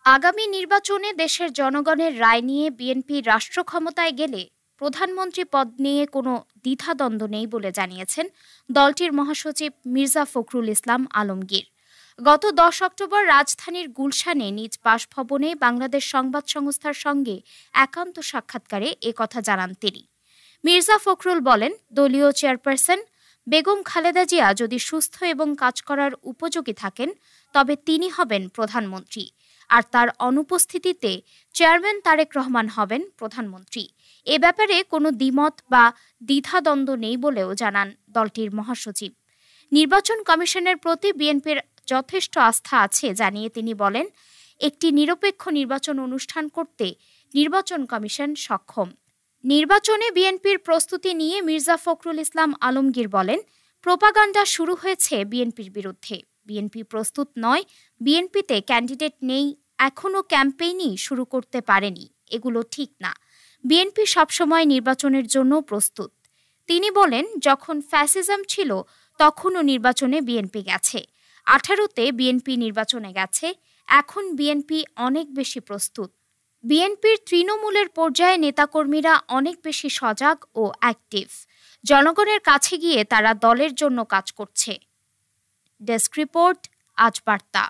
আগামী নির্বাচনে দেশের জনগণের রায় নিয়ে বিএনপি রাষ্ট্র ক্ষমতায় গেলে প্রধানমন্ত্রী পদ নিয়ে কোনো দ্বিধাদ্বন্দ্ব নেই বলে জানিয়েছেন দলটির মহাসচিব মির্জা ফখরুল ইসলাম আলমগীর। গত 10 অক্টোবর রাজধানীর গুলশানে নিজ বাসভবনে বাংলাদেশ সংবাদ সংস্থার সঙ্গে একান্ত সাক্ষাৎকারে একথা জানান তিনি। মির্জা ফখরুল বলেন, দলীয় চেয়ারপারসন বেগম খালেদা জিয়া যদি সুস্থ এবং কাজ করার উপযোগী থাকেন তবে তিনি হবেন প্রধানমন্ত্রী, আর তার অনুপস্থিতিতে চেয়ারম্যান তারেক রহমান হবেন প্রধানমন্ত্রী। এ ব্যাপারে কোনো দ্বিমত বা দ্বিধাদ্বন্দ্ব নেই বলেও জানান দলটির মহাসচিব। নির্বাচন কমিশনের প্রতি বিএনপির যথেষ্ট আস্থা আছে জানিয়ে তিনি বলেন, একটি নিরপেক্ষ নির্বাচন অনুষ্ঠান করতে নির্বাচন কমিশন সক্ষম। নির্বাচনে বিএনপির প্রস্তুতি নিয়ে মির্জা ফখরুল ইসলাম আলমগীর বলেন, প্রোপাগান্ডা শুরু হয়েছে বিএনপির বিরুদ্ধে। বিএনপি প্রস্তুত নয়, বিএনপিতে ক্যান্ডিডেট নেই, এখনও ক্যাম্পেইনই শুরু করতে পারেনি, এগুলো ঠিক না। বিএনপি সবসময় নির্বাচনের জন্য প্রস্তুত। তিনি বলেন, যখন ফ্যাসিজম ছিল তখনও নির্বাচনে বিএনপি গেছে, 18তে বিএনপি নির্বাচনে গেছে, এখন বিএনপি অনেক বেশি প্রস্তুত। বিএনপির তৃণমূলের পর্যায়ে নেতাকর্মীরা অনেক বেশি সজাগ ও অ্যাক্টিভ। জনগণের কাছে গিয়ে তারা দলের জন্য কাজ করছে। ডেস্ক রিপোর্ট, আজ বার্তা।